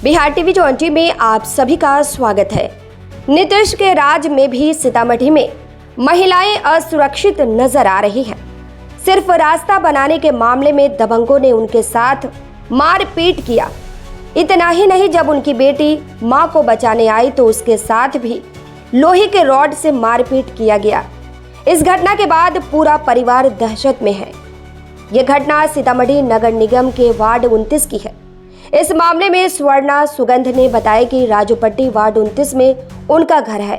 Bihar TV 20 में आप सभी का स्वागत है। नीतीश के राज में भी सीतामढ़ी में महिलाएं असुरक्षित नजर आ रही हैं। सिर्फ रास्ता बनाने के मामले में दबंगों ने उनके साथ मारपीट किया। इतना ही नहीं, जब उनकी बेटी मां को बचाने आई तो उसके साथ भी लोहे के रॉड से मारपीट किया गया। इस घटना के बाद पूरा परिवार दहशत में है। यह घटना सीतामढ़ी नगर निगम के वार्ड 29 की है। इस मामले में स्वर्णा सुगंध ने बताया कि राजूपट्टी वार्ड 29 में उनका घर है।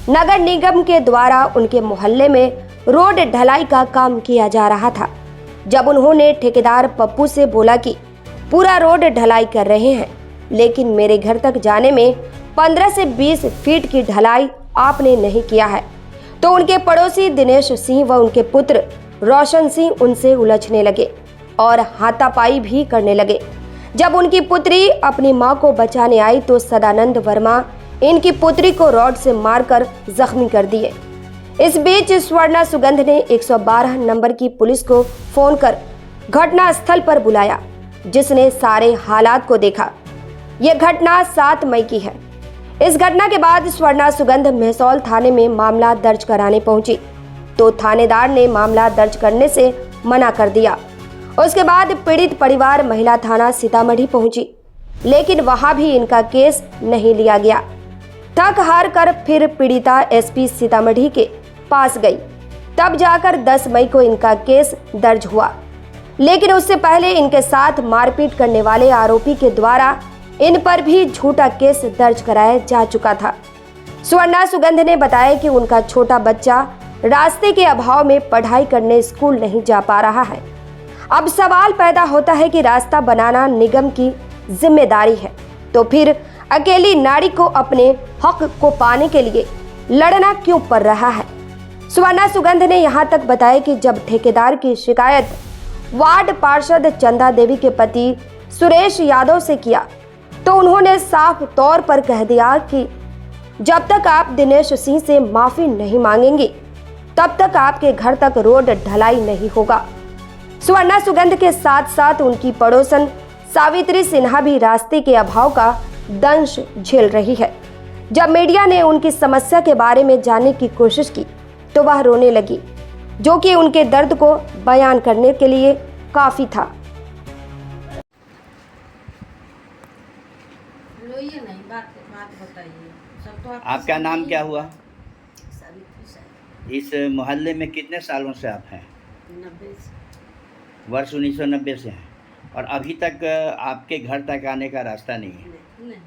नगर निगम के द्वारा उनके मोहल्ले में रोड ढलाई का काम किया जा रहा था। जब उन्होंने ठेकेदार पप्पू से बोला कि पूरा रोड ढलाई कर रहे हैं, लेकिन मेरे घर तक जाने में 15 से 20 फीट की ढलाई आपने नहीं किया है, तो उनके पड़ोसी दिनेश सिंह व उनके पुत्र रोशन सिंह उनसे उलझने लगे और हाथापाई भी करने लगे। जब उनकी पुत्री अपनी मां को बचाने आई तो सदानंद वर्मा इनकी पुत्री को रॉड से मारकर जख्मी कर दिए। इस बीच स्वर्णा सुगंध ने 112 नंबर की पुलिस को फोन कर घटना स्थल पर बुलाया, जिसने सारे हालात को देखा। यह घटना 7 मई की है। इस घटना के बाद स्वर्णा सुगंध मेहसौल थाने में मामला दर्ज कराने पहुंची, तो थानेदार ने मामला दर्ज करने से मना कर दिया। उसके बाद पीड़ित परिवार महिला थाना सीतामढ़ी पहुंची, लेकिन वहां भी इनका केस नहीं लिया गया। थक हार कर फिर पीड़िता एसपी सीतामढ़ी के पास गई, तब जाकर 10 मई को इनका केस दर्ज हुआ। लेकिन उससे पहले इनके साथ मारपीट करने वाले आरोपी के द्वारा इन पर भी झूठा केस दर्ज कराया जा चुका था। स्वर्णा सुगंध ने बताया कि उनका छोटा बच्चा रास्ते के अभाव में पढ़ाई करने स्कूल नहीं जा पा रहा है। अब सवाल पैदा होता है कि रास्ता बनाना निगम की जिम्मेदारी है, तो फिर अकेली नारी को अपने हक को पाने के लिए लड़ना क्यों पड़ रहा है। स्वर्णा सुगंध ने यहाँ तक बताया कि जब ठेकेदार की शिकायत वार्ड पार्षद चंदा देवी के पति सुरेश यादव से किया, तो उन्होंने साफ तौर पर कह दिया कि जब तक आप दिनेश सिंह से माफी नहीं मांगेंगी, तब तक आपके घर तक रोड ढलाई नहीं होगा। स्वर्णा सुगंध के साथ साथ उनकी पड़ोसन सावित्री सिन्हा भी रास्ते के अभाव का दंश झेल रही है। जब मीडिया ने उनकी समस्या के बारे में जानने की कोशिश की तो वह रोने लगी, जो कि उनके दर्द को बयान करने के लिए काफी था। आपका नाम क्या हुआ? इस मोहल्ले में कितने सालों से आप हैं? 90 से। वर्ष 1990 से हैं, और अभी तक आपके घर तक आने का रास्ता नहीं है। नहीं।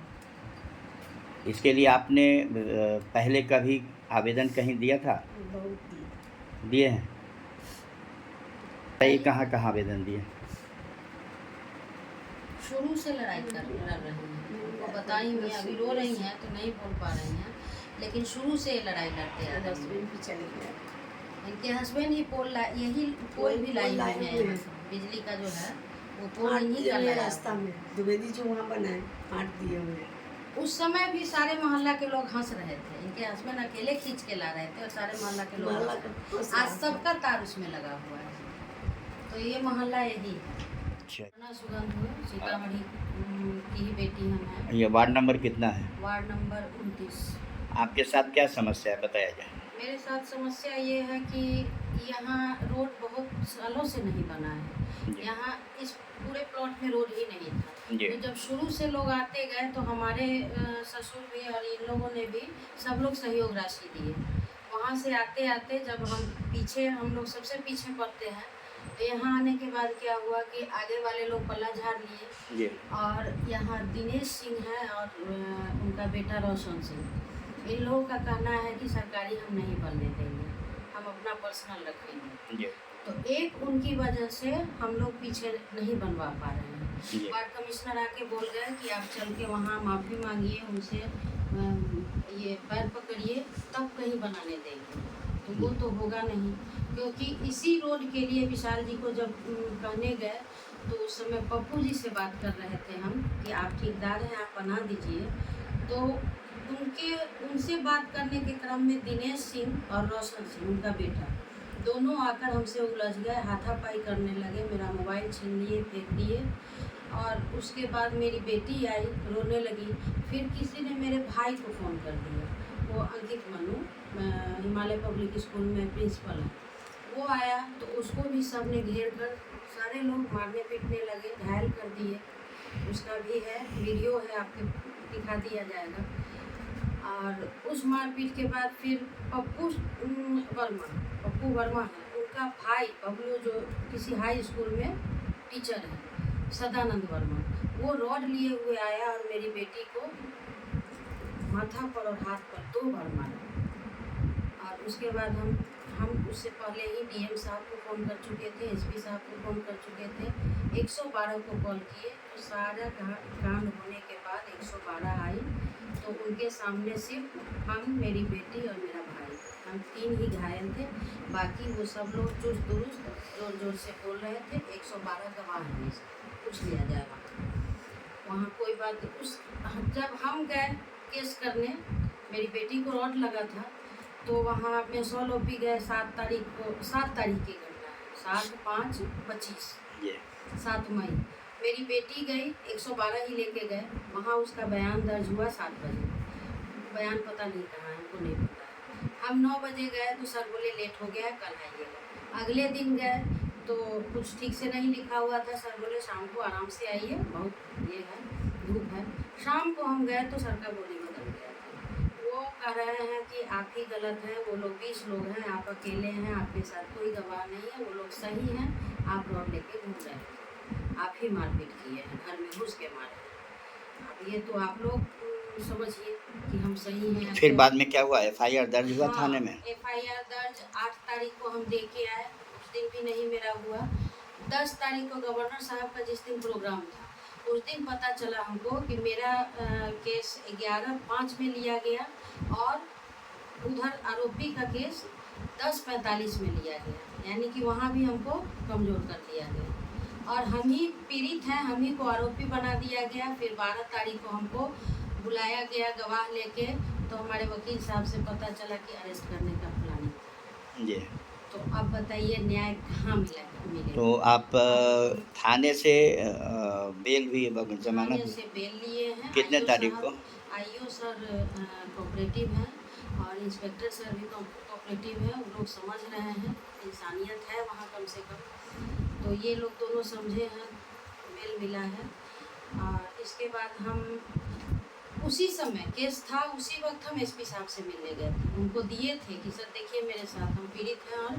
इसके लिए आपने पहले कभी आवेदन कहीं दिया था? बहुत दिए हैं। ये कहाँ कहाँ आवेदन दिए? शुरू से लड़ रही हैं, उनको बताएंगे, अभी रो रही हैं तो नहीं बोल पा रही हैं, लेकिन शुरू से लड़ाई लड़ते हैं। हस्बैंड भी चले गए, इनके हस्बैंड ही यही पोल भी लाई हुई है, बिजली का जो है वो पोल नहीं कर रहा है रास्ता में। द्विवेदी जो वहाँ बनाए 8 दिए हुए हैं। उस समय भी सारे मोहल्ला के लोग हंस रहे थे। इनके हस्बैंड अकेले खींच के ला रहे थे और सारे मोहल्ला के लोग आज सबका तार उसमें लगा हुआ है। तो ये मोहल्ला यही है। स्वर्णा सुगंध सीतामढ़ी की ही बेटी हम हैं। ये वार्ड नंबर कितना है? Ward number 29। आपके साथ क्या समस्या है, बताया जाए। मेरे साथ समस्या ये है कि यहाँ रोड बहुत सालों से नहीं बना है। यहाँ इस पूरे प्लॉट में रोड ही नहीं था। तो जब शुरू से लोग आते गए तो हमारे ससुर भी और इन लोगों ने भी सब लोग सहयोग राशि दिए। वहाँ से आते आते जब हम लोग सबसे पीछे पड़ते हैं, तो यहाँ आने के बाद क्या हुआ कि आगे वाले लोग पल्ला झाड़ लिए, और यहाँ दिनेश सिंह है और उनका बेटा रोशन सिंह, इन लोगों का कहना है कि सरकारी हम नहीं बनने देंगे, हम अपना पर्सनल रखेंगे। तो एक उनकी वजह से हम लोग पीछे नहीं बनवा पा रहे हैं। वार्ड कमिश्नर आके बोल गए कि आप चल के वहाँ माफ़ी मांगिए उनसे, ये पैर पकड़िए, तब कहीं बनाने देंगे। तो वो तो होगा नहीं, क्योंकि इसी रोड के लिए विशाल जी को जब कहने गए तो उस समय पप्पू जी से बात कर रहे थे हम कि आप ठेकेदार हैं, आप बना दीजिए। तो उनसे बात करने के क्रम में दिनेश सिंह और रोशन सिंह उनका बेटा दोनों आकर हमसे उलझ गए, हाथापाई करने लगे, मेरा मोबाइल छीन लिए, फेंक दिए। और उसके बाद मेरी बेटी आई, रोने लगी। फिर किसी ने मेरे भाई को फ़ोन कर दिया, वो अंकित मनु हिमालय पब्लिक स्कूल में प्रिंसिपल है। वो आया तो उसको भी सब ने घेर कर सारे लोग मारने पीटने लगे, घायल कर दिए। उसका भी है वीडियो है, आपको दिखा दिया जाएगा। और उस मारपीट के बाद फिर पप्पू वर्मा है, उनका भाई बबलू जो किसी हाई स्कूल में टीचर है, सदानंद वर्मा, वो रॉड लिए हुए आया और मेरी बेटी को माथा पर और हाथ पर 2 बार मारा। और उसके बाद हम उससे पहले ही डीएम साहब को फ़ोन कर चुके थे, एसपी साहब को फ़ोन कर चुके थे, 112 को कॉल किए। तो सारा कांड होने के बाद 112 आई, तो उनके सामने सिर्फ हम, मेरी बेटी और मेरा भाई, हम 3 ही घायल थे। बाकी वो सब लोग चुस्त दुरुस्त जोर जोर से बोल रहे थे। 112 गवाह है, पूछ लिया जाएगा वहाँ, कोई बात। उस जब हम गए केस करने, मेरी बेटी को रॉड लगा था, तो वहाँ मेसोल ओपी गए 7 तारीख की घटना है, 7/5/25, 7 मई। मेरी बेटी गई, 112 ही लेके गए, वहाँ उसका बयान दर्ज हुआ 7 बजे। बयान पता नहीं कहाँ है, हमको नहीं पता है। हम 9 बजे गए तो सर बोले लेट हो गया, कल आइएगा। अगले दिन गए तो कुछ ठीक से नहीं लिखा हुआ था, सर बोले शाम को आराम से आइए, बहुत ये है, धूप है। शाम को हम गए तो सर का बोली बदल गया था। वो कह रहे हैं कि आप ही गलत हैं, वो लोग 20 लोग हैं, आप अकेले हैं, आपके साथ कोई गवाह नहीं है, वो लोग सही हैं, आप रॉड लेके घूम रहे हैं, आप ही मारपीट किए हैं, घर में घुस के मारे हैं। अब ये तो आप लोग समझिए कि हम सही हैं। फिर बाद में क्या हुआ, FIR दर्ज हुआ थाने में? FIR दर्ज 8 तारीख को हम दे के आए, उस दिन भी नहीं मेरा हुआ। 10 तारीख को गवर्नर साहब का जिस दिन प्रोग्राम था, उस दिन पता चला हमको कि मेरा केस 11/5 में लिया गया और उधर आरोपी का केस 10:45 में लिया गया, यानी कि वहाँ भी हमको कमज़ोर कर दिया गया और हम ही पीड़ित हैं, हम ही को आरोपी बना दिया गया। फिर 12 तारीख को हमको बुलाया गया गवाह लेके, तो हमारे वकील साहब से पता चला कि अरेस्ट करने का प्लानिंग था। जी। तो अब बताइए न्याय कहाँ मिले? तो आप थाने से बेल भी जमानत थाने से बेल लिए हैं। कितने तारीख को? आईओ सर कोऑपरेटिव हैं और इंस्पेक्टर सर भी कोऑपरेटिव है, वो लोग समझ रहे हैं, इंसानियत है वहाँ कम से कम। तो ये लोग दोनों समझे हैं, बेल मिला है। और इसके बाद हम उसी समय केस था, उसी वक्त हम एसपी साहब से मिलने गए थे, उनको दिए थे कि सर देखिए मेरे साथ हम पीड़ित हैं और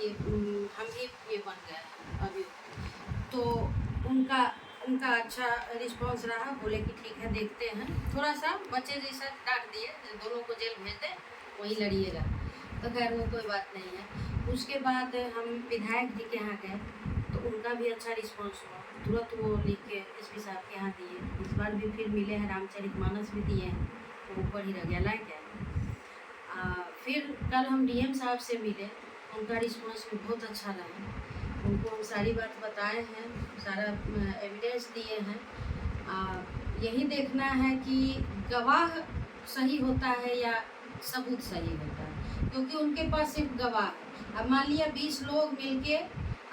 ये हम भी ये बन गए हैं अभी। तो उनका अच्छा रिस्पांस रहा, बोले कि ठीक है देखते हैं, थोड़ा सा बच्चे जैसा डांट दिए, दोनों को जेल भेज दें, वहीं लड़िएगा। तो खैर वो कोई बात नहीं है। उसके बाद हम विधायक जी के यहाँ गए तो उनका भी अच्छा रिस्पांस हुआ, तुरंत वो लिख के एसपी साहब के यहाँ दिए। इस बार भी फिर मिले हैं, रामचरितमानस भी दिए हैं, वो ऊपर ही रह गया, लायक है। फिर कल हम डीएम साहब से मिले, उनका रिस्पांस भी बहुत अच्छा रहा। उनको हम सारी बात बताए हैं, सारा एविडेंस दिए हैं। यही देखना है कि गवाह सही होता है या सबूत सही होता है, क्योंकि उनके पास सिर्फ गवाह है। अब मान लिया 20 लोग मिलके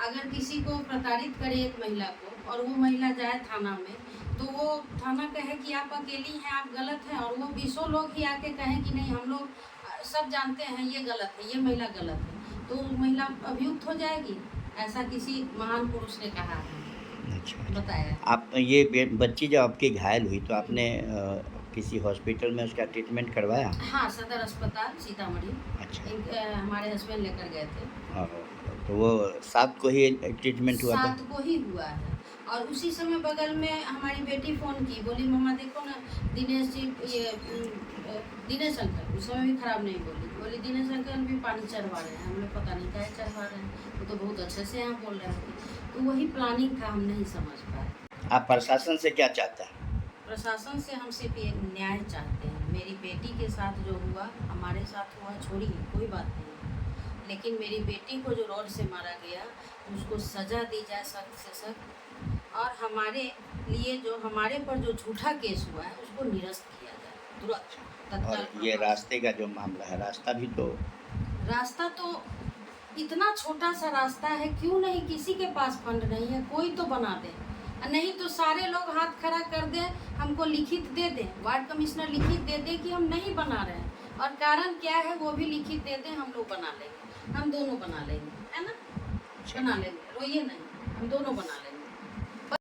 अगर किसी को प्रताड़ित करे एक महिला को और वो महिला जाए थाना में, तो वो थाना कहे कि आप अकेली हैं, आप गलत हैं, और वो 20 लोग ही आके कहें कि नहीं हम लोग सब जानते हैं ये गलत है, ये महिला गलत है, तो महिला अभियुक्त हो जाएगी। ऐसा किसी महान पुरुष ने कहा है। अच्छा, बताया। आप ये बच्ची जब आपकी घायल हुई तो आपने किसी हॉस्पिटल में उसका ट्रीटमेंट करवाया? हाँ, सदर अस्पताल सीतामढ़ी। अच्छा। हमारे हस्बैंड लेकर गए थे। हाँ, तो वो 7 को ही ट्रीटमेंट हुआ था? 7 को ही हुआ है। और उसी समय बगल में हमारी बेटी फ़ोन की, बोली मम्मा देखो ना दिनेश जी, ये दिनेश अंकल, उस समय भी ख़राब नहीं बोली दिनेश अंकल भी पानी चढ़वा रहे हैं। हमें पता नहीं क्या चढ़वा रहे हैं, वो तो बहुत अच्छे से यहाँ बोल रहे थे। तो वही प्लानिंग था, हम नहीं समझ पाए। आप प्रशासन से क्या चाहता है? प्रशासन से हम सिर्फ ये न्याय चाहते हैं। मेरी बेटी के साथ जो हुआ, हमारे साथ हुआ, छोड़िए कोई बात नहीं, लेकिन मेरी बेटी को जो रॉड से मारा गया उसको सज़ा दी जाए सख्त से सख्त, और हमारे लिए जो हमारे पर जो झूठा केस हुआ है उसको निरस्त किया जाए तुरंत, तत्काल। और ये रास्ते का जो मामला है, रास्ता तो इतना छोटा सा रास्ता है, क्यों नहीं, किसी के पास फंड नहीं है, कोई तो बना दे। नहीं तो सारे लोग हाथ खड़ा कर दें, हमको लिखित दे दें, वार्ड कमिश्नर लिखित दे दें कि हम नहीं बना रहे हैं, और कारण क्या है वो भी लिखित दे दें, हम लोग बना लेंगे, हम दोनों बना लेंगे, है ना, बना लेंगे, रोइए नहीं, हम दोनों बना लेंगे।